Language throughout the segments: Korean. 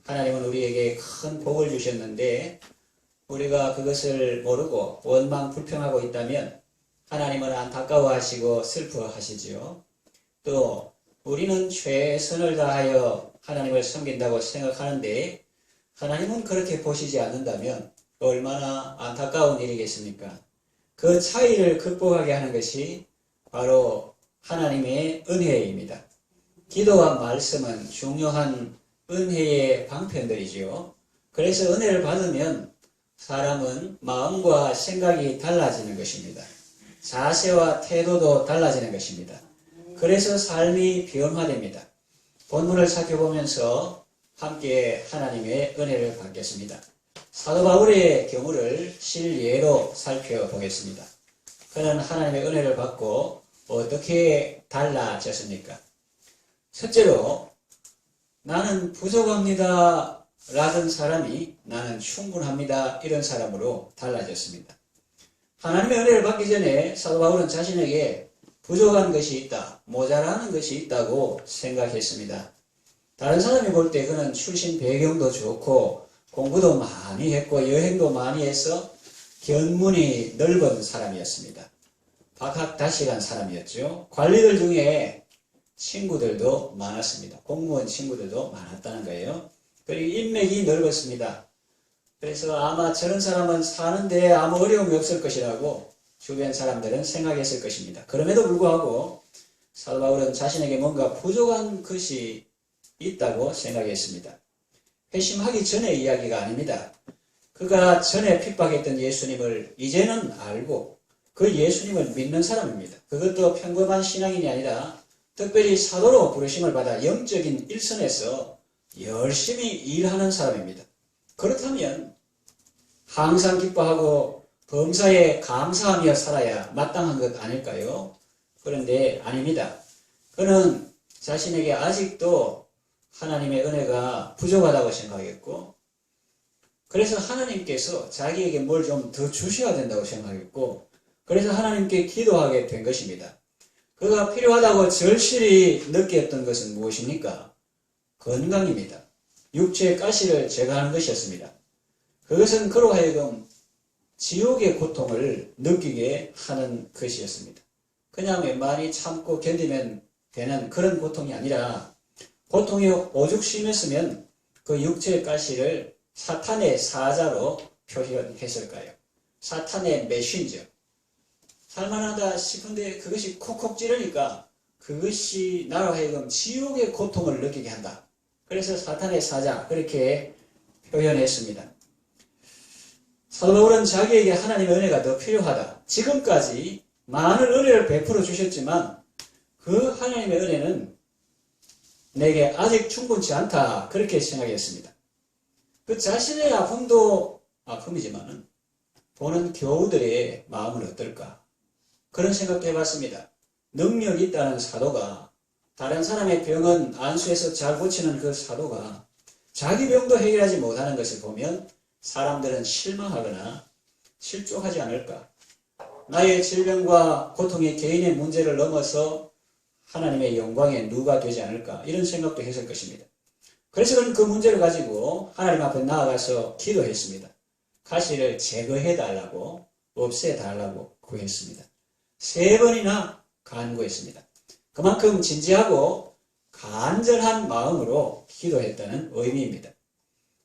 하나님은 우리에게 큰 복을 주셨는데 우리가 그것을 모르고 원망 불평하고 있다면 하나님은 안타까워하시고 슬퍼하시지요. 또 우리는 최선을 다하여 하나님을 섬긴다고 생각하는데 하나님은 그렇게 보시지 않는다면 얼마나 안타까운 일이겠습니까? 그 차이를 극복하게 하는 것이 바로 하나님의 은혜입니다. 기도와 말씀은 중요한 은혜의 방편들이지요. 그래서 은혜를 받으면 사람은 마음과 생각이 달라지는 것입니다. 자세와 태도도 달라지는 것입니다. 그래서 삶이 변화됩니다. 본문을 살펴보면서 함께 하나님의 은혜를 받겠습니다. 사도 바울의 경우를 실예로 살펴보겠습니다. 그는 하나님의 은혜를 받고 어떻게 달라졌습니까? 첫째로 나는 부족합니다 라던 사람이 나는 충분합니다 이런 사람으로 달라졌습니다. 하나님의 은혜를 받기 전에 사도 바울은 자신에게 부족한 것이 있다, 모자라는 것이 있다고 생각했습니다. 다른 사람이 볼 때 그는 출신 배경도 좋고 공부도 많이 했고 여행도 많이 해서 견문이 넓은 사람이었습니다. 박학다식한 사람이었죠. 관리들 중에 친구들도 많았습니다. 공무원 친구들도 많았다는 거예요. 그리고 인맥이 넓었습니다. 그래서 아마 저런 사람은 사는데 아무 어려움이 없을 것이라고 주변 사람들은 생각했을 것입니다. 그럼에도 불구하고 사도 바울은 자신에게 뭔가 부족한 것이 있다고 생각했습니다. 회심하기 전의 이야기가 아닙니다. 그가 전에 핍박했던 예수님을 이제는 알고 그 예수님을 믿는 사람입니다. 그것도 평범한 신앙인이 아니라 특별히 사도로 부르심을 받아 영적인 일선에서 열심히 일하는 사람입니다. 그렇다면 항상 기뻐하고 범사에 감사하며 살아야 마땅한 것 아닐까요? 그런데 아닙니다. 그는 자신에게 아직도 하나님의 은혜가 부족하다고 생각했고 그래서 하나님께서 자기에게 뭘 좀 더 주셔야 된다고 생각했고 그래서 하나님께 기도하게 된 것입니다. 그가 필요하다고 절실히 느꼈던 것은 무엇입니까? 건강입니다. 육체의 가시를 제거하는 것이었습니다. 그것은 그로 하여금 지옥의 고통을 느끼게 하는 것이었습니다. 그냥 웬만히 참고 견디면 되는 그런 고통이 아니라 고통이 오죽 심했으면 그 육체의 가시를 사탄의 사자로 표현했을까요? 사탄의 메신저. 살만하다 싶은데 그것이 콕콕 찌르니까 그것이 나로 하여금 지옥의 고통을 느끼게 한다. 그래서 사탄의 사자 그렇게 표현했습니다. 사도 바울은 자기에게 하나님의 은혜가 더 필요하다. 지금까지 많은 은혜를 베풀어 주셨지만 그 하나님의 은혜는 내게 아직 충분치 않다. 그렇게 생각했습니다. 그 자신의 아픔도 아픔이지만은 보는 교우들의 마음은 어떨까? 그런 생각도 해봤습니다. 능력이 있다는 사도가 다른 사람의 병은 안수해서 잘 고치는 그 사도가 자기 병도 해결하지 못하는 것을 보면 사람들은 실망하거나 실족하지 않을까? 나의 질병과 고통이 개인의 문제를 넘어서 하나님의 영광에 누가 되지 않을까? 이런 생각도 했을 것입니다. 그래서 그는 그 문제를 가지고 하나님 앞에 나아가서 기도했습니다. 가시를 제거해달라고 없애달라고 구했습니다. 3번이나 간구했습니다. 그만큼 진지하고 간절한 마음으로 기도했다는 의미입니다.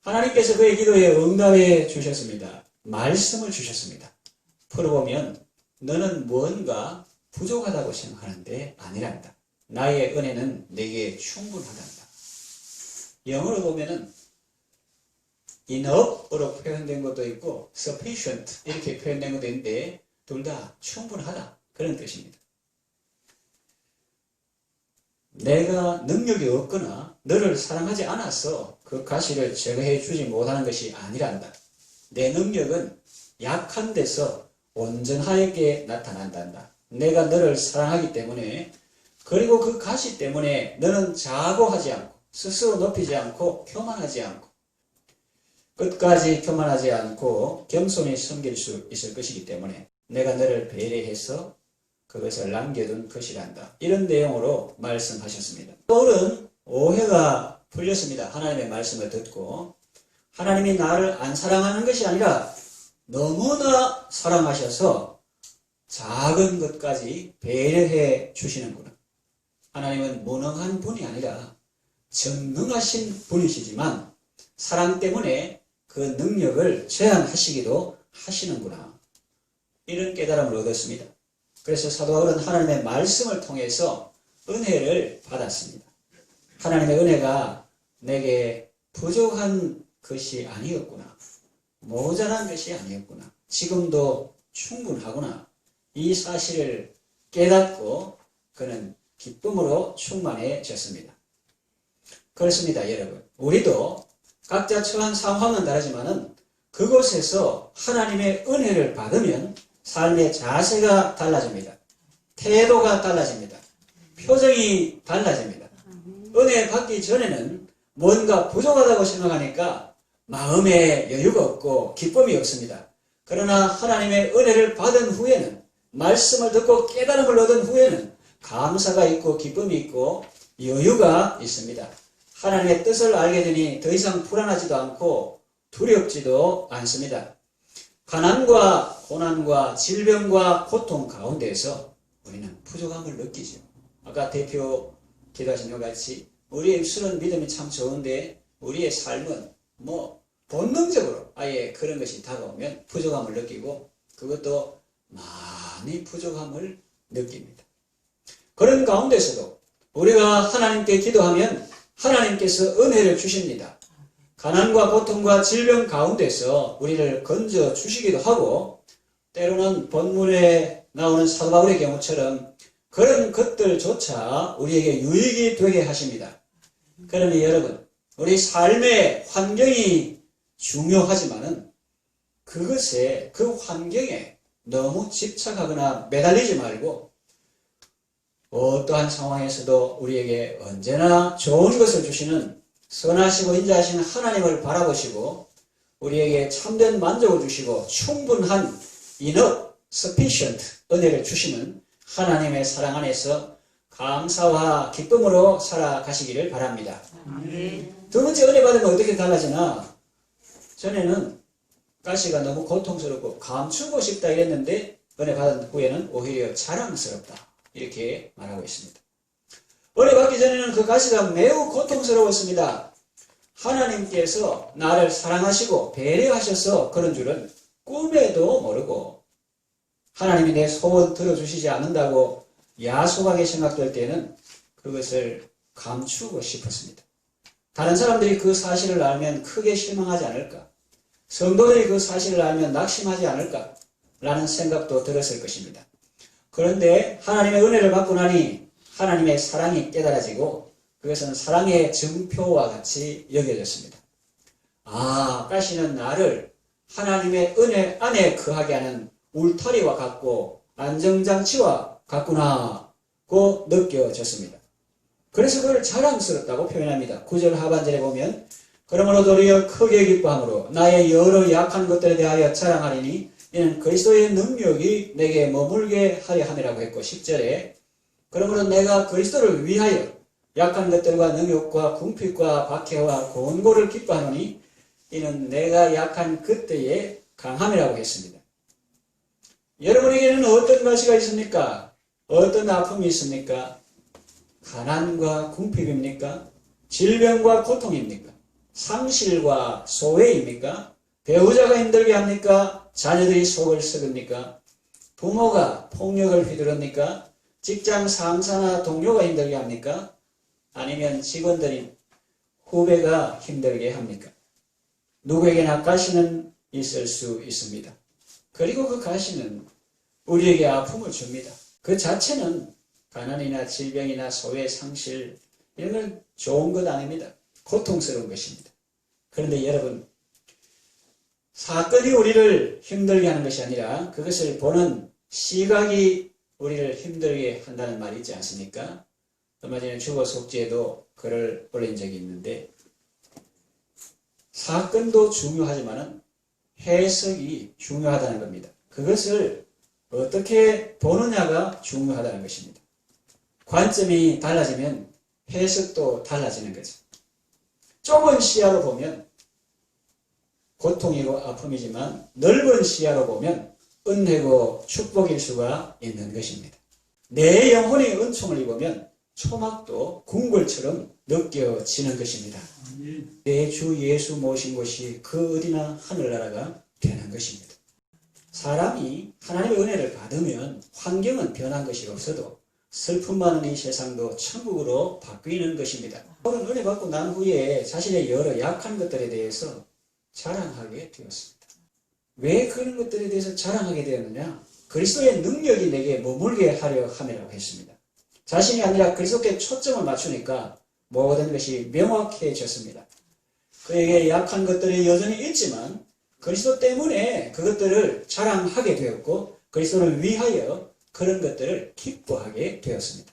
하나님께서 그의 기도에 응답해 주셨습니다. 말씀을 주셨습니다. 풀어보면 너는 뭔가 부족하다고 생각하는데 아니란다. 나의 은혜는 내게 충분하단다. 영어로 보면은 enough으로 표현된 것도 있고 sufficient 이렇게 표현된 것도 있는데 둘 다 충분하다. 그런 뜻입니다. 내가 능력이 없거나 너를 사랑하지 않아서 그 가시를 제거해 주지 못하는 것이 아니란다. 내 능력은 약한 데서 온전하게 나타난단다. 내가 너를 사랑하기 때문에 그리고 그 가시 때문에 너는 자고하지 않고 스스로 높이지 않고 교만하지 않고 끝까지 교만하지 않고 겸손히 섬길 수 있을 것이기 때문에 내가 너를 배려해서 그것을 남겨둔 것이란다. 이런 내용으로 말씀하셨습니다. 바울은 오해가 풀렸습니다. 하나님의 말씀을 듣고 하나님이 나를 안 사랑하는 것이 아니라 너무나 사랑하셔서 작은 것까지 배려해 주시는구나. 하나님은 무능한 분이 아니라 전능하신 분이시지만 사랑 때문에 그 능력을 제한하시기도 하시는구나. 이런 깨달음을 얻었습니다. 그래서 사도 바울은 하나님의 말씀을 통해서 은혜를 받았습니다. 하나님의 은혜가 내게 부족한 것이 아니었구나. 모자란 것이 아니었구나. 지금도 충분하구나. 이 사실을 깨닫고 그는 기쁨으로 충만해졌습니다. 그렇습니다, 여러분. 우리도 각자 처한 상황은 다르지만은 그곳에서 하나님의 은혜를 받으면 삶의 자세가 달라집니다. 태도가 달라집니다. 표정이 달라집니다. 은혜 받기 전에는 뭔가 부족하다고 생각하니까 마음에 여유가 없고 기쁨이 없습니다. 그러나 하나님의 은혜를 받은 후에는 말씀을 듣고 깨달음을 얻은 후에는 감사가 있고 기쁨이 있고 여유가 있습니다. 하나님의 뜻을 알게 되니 더 이상 불안하지도 않고 두렵지도 않습니다. 가난과 고난과 질병과 고통 가운데에서 우리는 부족함을 느끼죠. 아까 대표 기도하신 것 같이 우리의 입술은 믿음이 참 좋은데 우리의 삶은 본능적으로 아예 그런 것이 다가오면 부족함을 느끼고 그것도 많이 부족함을 느낍니다. 그런 가운데서도 우리가 하나님께 기도하면 하나님께서 은혜를 주십니다. 가난과 고통과 질병 가운데서 우리를 건져 주시기도 하고 때로는 본문에 나오는 사도 바울의 경우처럼 그런 것들조차 우리에게 유익이 되게 하십니다. 그러니 여러분, 우리 삶의 환경이 중요하지만은 그 환경에 너무 집착하거나 매달리지 말고 어떠한 상황에서도 우리에게 언제나 좋은 것을 주시는 선하시고 인자하시는 하나님을 바라보시고 우리에게 참된 만족을 주시고 충분한 enough, sufficient 은혜를 주시는 하나님의 사랑 안에서 감사와 기쁨으로 살아가시기를 바랍니다. 두 번째, 은혜 받으면 어떻게 달라지나? 전에는 가시가 너무 고통스럽고 감추고 싶다 이랬는데 은혜 받은 후에는 오히려 자랑스럽다 이렇게 말하고 있습니다. 은혜 받기 전에는 그 가시가 매우 고통스러웠습니다. 하나님께서 나를 사랑하시고 배려하셔서 그런 줄은 꿈에도 모르고 하나님이 내 소원 들어주시지 않는다고 야속하게 생각될 때는 그것을 감추고 싶었습니다. 다른 사람들이 그 사실을 알면 크게 실망하지 않을까? 성도들이 그 사실을 알면 낙심하지 않을까? 라는 생각도 들었을 것입니다. 그런데 하나님의 은혜를 받고 나니 하나님의 사랑이 깨달아지고 그것은 사랑의 증표와 같이 여겨졌습니다. 가시는 나를 하나님의 은혜 안에 거하게 하는 울타리와 같고 안정장치와 같구나고 느껴졌습니다. 그래서 그걸 자랑스럽다고 표현합니다. 9절 하반절에 보면 그러므로 도리어 크게 기뻐함으로 나의 여러 약한 것들에 대하여 자랑하리니 이는 그리스도의 능력이 내게 머물게 하려 함이라고 했고 10절에 그러므로 내가 그리스도를 위하여 약한 것들과 능욕과 궁핍과 박해와 곤고를 기뻐하노니 이는 내가 약한 그때의 강함이라고 했습니다. 여러분에게는 어떤 가시가 있습니까? 어떤 아픔이 있습니까? 가난과 궁핍입니까? 질병과 고통입니까? 상실과 소외입니까? 배우자가 힘들게 합니까? 자녀들이 속을 썩습니까? 부모가 폭력을 휘두릅니까? 직장 상사나 동료가 힘들게 합니까? 아니면 직원들이 후배가 힘들게 합니까? 누구에게나 가시는 있을 수 있습니다. 그리고 그 가시는 우리에게 아픔을 줍니다. 그 자체는 가난이나 질병이나 소외, 상실 이런 건 좋은 것 아닙니다. 고통스러운 것입니다. 그런데 여러분, 사건이 우리를 힘들게 하는 것이 아니라 그것을 보는 시각이 우리를 힘들게 한다는 말이 있지 않습니까? 얼마 전에 주보 속지에도 글을 올린 적이 있는데 사건도 중요하지만 해석이 중요하다는 겁니다. 그것을 어떻게 보느냐가 중요하다는 것입니다. 관점이 달라지면 해석도 달라지는 거죠. 좁은 시야로 보면 고통이고 아픔이지만 넓은 시야로 보면 은혜고 축복일 수가 있는 것입니다. 내 영혼의 은총을 입으면 초막도 궁궐처럼 느껴지는 것입니다. 내 주 예수 모신 곳이 그 어디나 하늘나라가 되는 것입니다. 사람이 하나님의 은혜를 받으면 환경은 변한 것이 없어도 슬픔 많은 이 세상도 천국으로 바뀌는 것입니다. 바울은 은혜 받고 난 후에 자신의 여러 약한 것들에 대해서 자랑하게 되었습니다. 왜 그런 것들에 대해서 자랑하게 되었느냐? 그리스도의 능력이 내게 머물게 하려 함이라고 했습니다. 자신이 아니라 그리스도께 초점을 맞추니까 모든 것이 명확해졌습니다. 그에게 약한 것들이 여전히 있지만 그리스도 때문에 그것들을 자랑하게 되었고 그리스도를 위하여 그런 것들을 기뻐하게 되었습니다.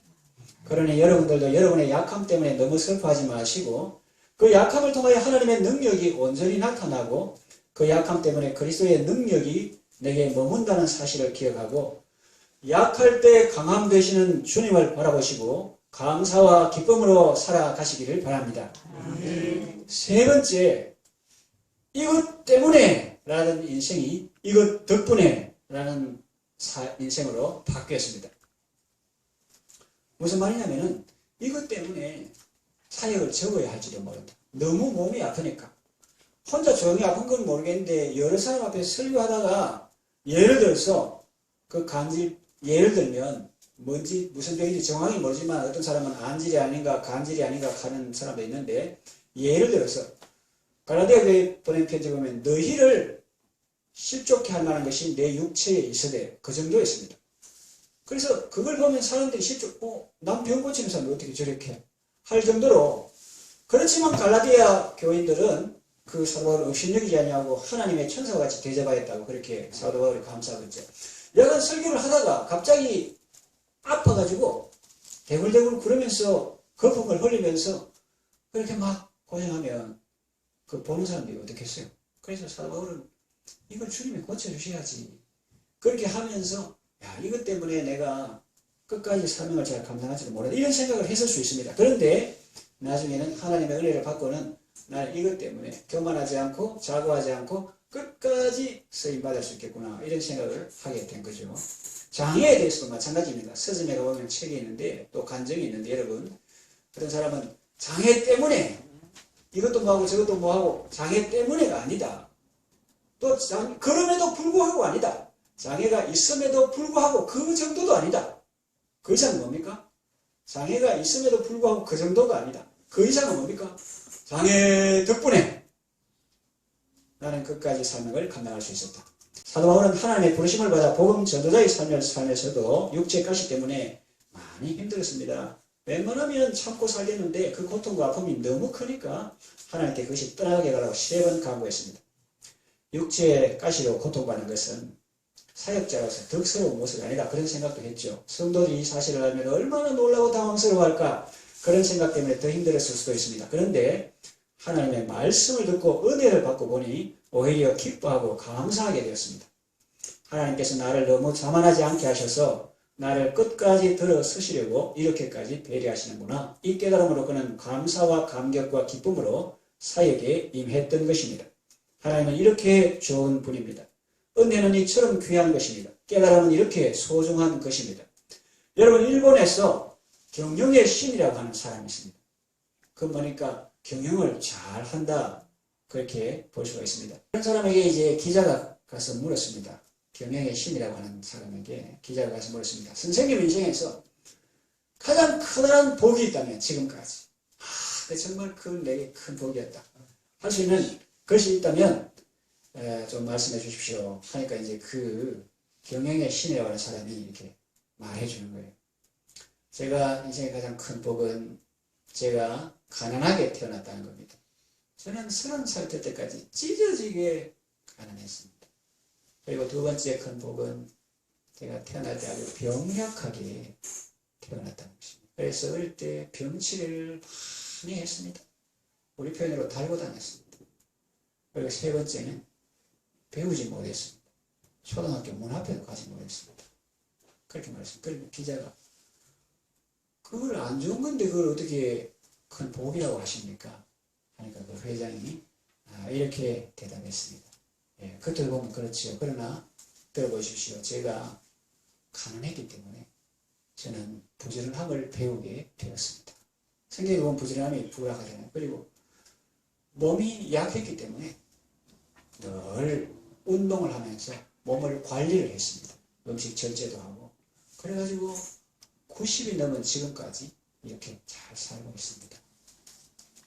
그러니 여러분들도 여러분의 약함 때문에 너무 슬퍼하지 마시고 그 약함을 통하여 하나님의 능력이 온전히 나타나고 그 약함 때문에 그리스도의 능력이 내게 머문다는 사실을 기억하고 약할 때 강함 되시는 주님을 바라보시고 감사와 기쁨으로 살아가시기를 바랍니다. 세 번째, 이것 때문에 라는 인생이 이것 덕분에 라는 인생으로 바뀌었습니다. 무슨 말이냐면은 이것 때문에 사역을 접어야 할지도 모른다. 너무 몸이 아프니까. 혼자 조용히 아픈 건 모르겠는데 여러 사람 앞에 설교하다가 예를 들어서 예를 들면 뭔지 무슨 병인지 정확히 모르지만 어떤 사람은 안질이 아닌가 간질이 아닌가 하는 사람도 있는데 예를 들어서 갈라디아 교회에 보낸 편지 보면 너희를 실족케 할 만한 것이 내 육체에 있으되 그 정도였습니다. 그래서 그걸 보면 사람들이 난 병 고치는 사람이 어떻게 저렇게 할 정도로 그렇지만 갈라디아 교인들은 그 사도 바울을 업신여기지 아니하고 하나님의 천사같이 대접하였다고 그렇게 사도 바울이 감사하겠죠. 여간 설교를 하다가 갑자기 아파가지고 대굴대굴 구르면서 거품을 흘리면서 그렇게 막 고생하면 그 보는 사람들이 어떻겠어요? 그래서 사도 바울은 이걸 주님이 고쳐주셔야지. 그렇게 하면서 이것 때문에 내가 끝까지 사명을 잘 감당할지도 모르겠다. 이런 생각을 했을 수 있습니다. 그런데 나중에는 하나님의 은혜를 받고는 나는 이것 때문에 교만하지 않고 자고하지 않고 끝까지 쓰임받을 수 있겠구나 이런 생각을 하게 된 거죠. 장애에 대해서도 마찬가지입니다. 서점에 가보면 책이 있는데 또 간증이 있는데 여러분 어떤 사람은 장애 때문에 이것도 뭐하고 저것도 뭐하고 장애 때문에가 아니다. 또 그럼에도 불구하고 아니다. 장애가 있음에도 불구하고 그 정도도 아니다. 그 이상은 뭡니까? 장애가 있음에도 불구하고 그 정도가 아니다. 그 이상은 뭡니까? 장애 덕분에 나는 끝까지 사명을 감당할 수 있었다. 사도 바울은 하나님의 부르심을 받아 복음 전도자의 삶을 살면서도 육체 가시 때문에 많이 힘들었습니다. 웬만하면 참고 살겠는데 그 고통과 아픔이 너무 크니까 하나님께 그것이 떠나게 가라고 3번 강구했습니다. 육체 가시로 고통받는 것은 사역자로서 덕스러운 모습이 아니다. 그런 생각도 했죠. 성도들이 이 사실을 알면 얼마나 놀라고 당황스러워할까. 그런 생각 때문에 더 힘들었을 수도 있습니다. 그런데 하나님의 말씀을 듣고 은혜를 받고 보니 오히려 기뻐하고 감사하게 되었습니다. 하나님께서 나를 너무 자만하지 않게 하셔서 나를 끝까지 들어서시려고 이렇게까지 배려하시는구나. 이 깨달음으로 그는 감사와 감격과 기쁨으로 사역에 임했던 것입니다. 하나님은 이렇게 좋은 분입니다. 은혜는 이처럼 귀한 것입니다. 깨달음은 이렇게 소중한 것입니다. 여러분 일본에서 경영의 신이라고 하는 사람이 있습니다. 그 보니까 경영을 잘 한다 그렇게 볼 수가 있습니다. 그런 사람에게 이제 기자가 가서 물었습니다. 경영의 신이라고 하는 사람에게 기자가 가서 물었습니다. 선생님 인생에서 가장 커다란 복이 있다면 지금까지 정말 내게 큰 복이었다 할 수 있는 것이 있다면 좀 말씀해 주십시오 하니까 이제 그 경영의 신이라고 하는 사람이 이렇게 말해 주는 거예요. 제가 인생의 가장 큰 복은 제가 가난하게 태어났다는 겁니다. 저는 30살 될 때까지 찢어지게 가난했습니다. 그리고 두 번째 큰 복은 제가 태어날 때 아주 병약하게 태어났다는 것입니다. 그래서 어릴 때 병치레를 많이 했습니다. 우리 표현으로 달고 다녔습니다. 그리고 세 번째는 배우지 못했습니다. 초등학교 문 앞에도 가지 못했습니다. 그렇게 말했습니다. 그리고 기자가 그걸 안 좋은 건데 그걸 어떻게 큰 복이라고 하십니까? 하니까 그 회장이 이렇게 대답했습니다. 예, 겉으로 보면 그렇지요. 그러나 들어보십시오. 제가 가난했기 때문에 저는 부지런함을 배우게 되었습니다. 성경에 보면 부지런함이 부락하잖아요. 그리고 몸이 약했기 때문에 늘 운동을 하면서 몸을 관리를 했습니다. 음식 절제도 하고. 그래가지고 90이 넘은 지금까지 이렇게 잘 살고 있습니다.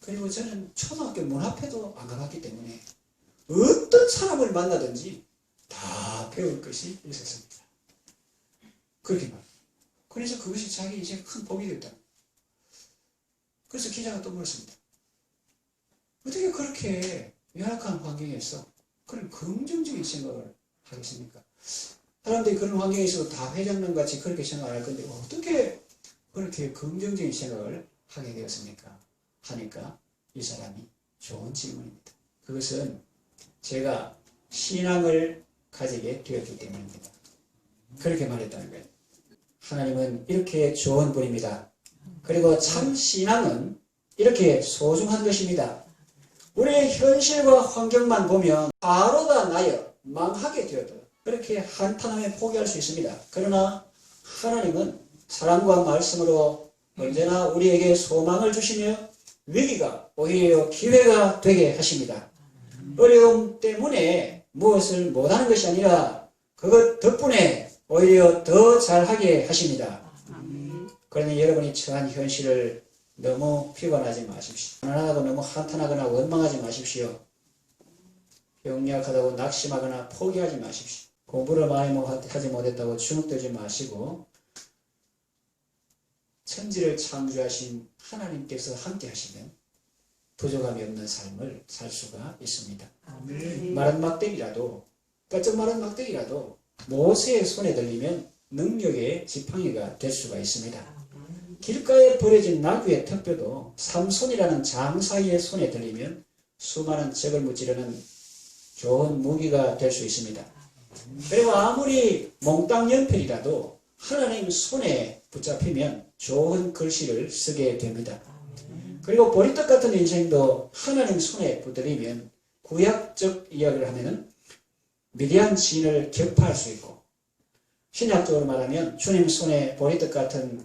그리고 저는 초등학교 문 앞에도 안 가봤기 때문에 어떤 사람을 만나든지 다 배울 것이 있었습니다. 그렇게 말합니다. 그래서 그것이 자기 이제 큰 복이 됐다. 그래서 기자가 또 물었습니다. 어떻게 그렇게 열악한 환경에서 그런 긍정적인 생각을 하겠습니까? 사람들이 그런 환경에서 다 회장님 같이 그렇게 생각을 할 건데 어떻게 그렇게 긍정적인 생각을 하게 되었습니까? 하니까 이 사람이 좋은 질문입니다. 그것은 제가 신앙을 가지게 되었기 때문입니다. 그렇게 말했다는 거예요. 하나님은 이렇게 좋은 분입니다. 그리고 참 신앙은 이렇게 소중한 것입니다. 우리의 현실과 환경만 보면 바로다 나여 망하게 되어도 그렇게 한탄하며 포기할 수 있습니다. 그러나 하나님은 사랑과 말씀으로 언제나 우리에게 소망을 주시며 위기가 오히려 기회가 되게 하십니다. 어려움 때문에 무엇을 못하는 것이 아니라 그것 덕분에 오히려 더 잘하게 하십니다. 그러니 여러분이 처한 현실을 너무 피곤하지 마십시오. 가난하다고 너무 한탄하거나 원망하지 마십시오. 병약하다고 낙심하거나 포기하지 마십시오. 공부를 많이 하지 못했다고 주눅들지 마시고 천지를 창조하신 하나님께서 함께 하시면 부족함이 없는 삶을 살 수가 있습니다. 마른 막대기라도 뼈쩍 마른 막대기라도 모세의 손에 들리면 능력의 지팡이가 될 수가 있습니다. 길가에 버려진 나귀의 턱뼈도 삼손이라는 장사의 손에 들리면 수많은 적을 무찌르는 좋은 무기가 될 수 있습니다. 그리고 아무리 몽땅 연필이라도 하나님 손에 붙잡히면 좋은 글씨를 쓰게 됩니다. 그리고 보리떡 같은 인생도 하나님 손에 붙들리면 구약적 이야기를 하면은 미디안 진을 격파할 수 있고 신약적으로 말하면 주님 손에 보리떡 같은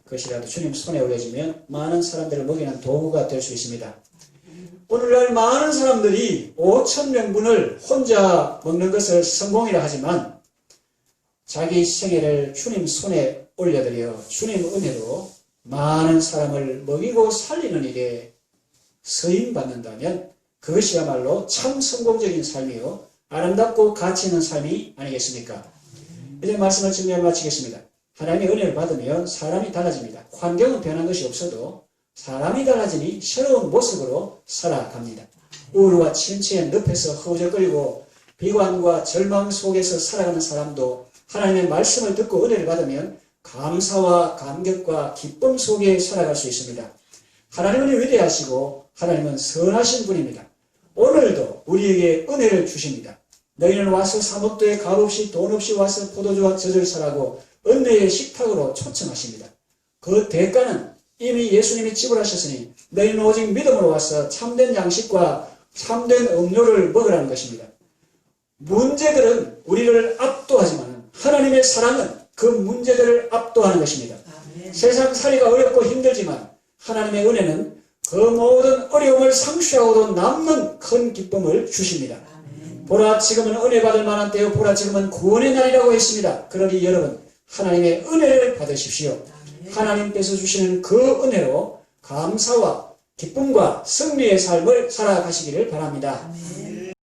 것이라도 주님 손에 올려지면 많은 사람들을 먹이는 도구가 될 수 있습니다. 오늘날 많은 사람들이 5,000명분을 혼자 먹는 것을 성공이라 하지만 자기 생애를 주님 손에 올려드려 주님 은혜로 많은 사람을 먹이고 살리는 일에 쓰임받는다면 그것이야말로 참 성공적인 삶이요 아름답고 가치 있는 삶이 아니겠습니까? 이제 말씀을 정리해 마치겠습니다. 하나님의 은혜를 받으면 사람이 달라집니다. 환경은 변한 것이 없어도 사람이 달라지니 새로운 모습으로 살아갑니다. 우울과 침체의 늪에서 허우적거리고 비관과 절망 속에서 살아가는 사람도 하나님의 말씀을 듣고 은혜를 받으면 감사와 감격과 기쁨 속에 살아갈 수 있습니다. 하나님은 위대하시고 하나님은 선하신 분입니다. 오늘도 우리에게 은혜를 주십니다. 너희는 와서 사목도에 값없이 돈 없이 와서 포도주와 젖을 사라고 은혜의 식탁으로 초청하십니다. 그 대가는 이미 예수님이 지불하셨으니 너희는 오직 믿음으로 와서 참된 양식과 참된 음료를 먹으라는 것입니다. 문제들은 우리를 압도하지만 하나님의 사랑은 그 문제들을 압도하는 것입니다. 세상 살이가 어렵고 힘들지만 하나님의 은혜는 그 모든 어려움을 상쇄하고도 남는 큰 기쁨을 주십니다. 보라 지금은 은혜 받을 만한 때요 보라 지금은 구원의 날이라고 했습니다. 그러니 여러분 하나님의 은혜를 받으십시오. 하나님께서 주시는 그 은혜로 감사와 기쁨과 승리의 삶을 살아가시기를 바랍니다.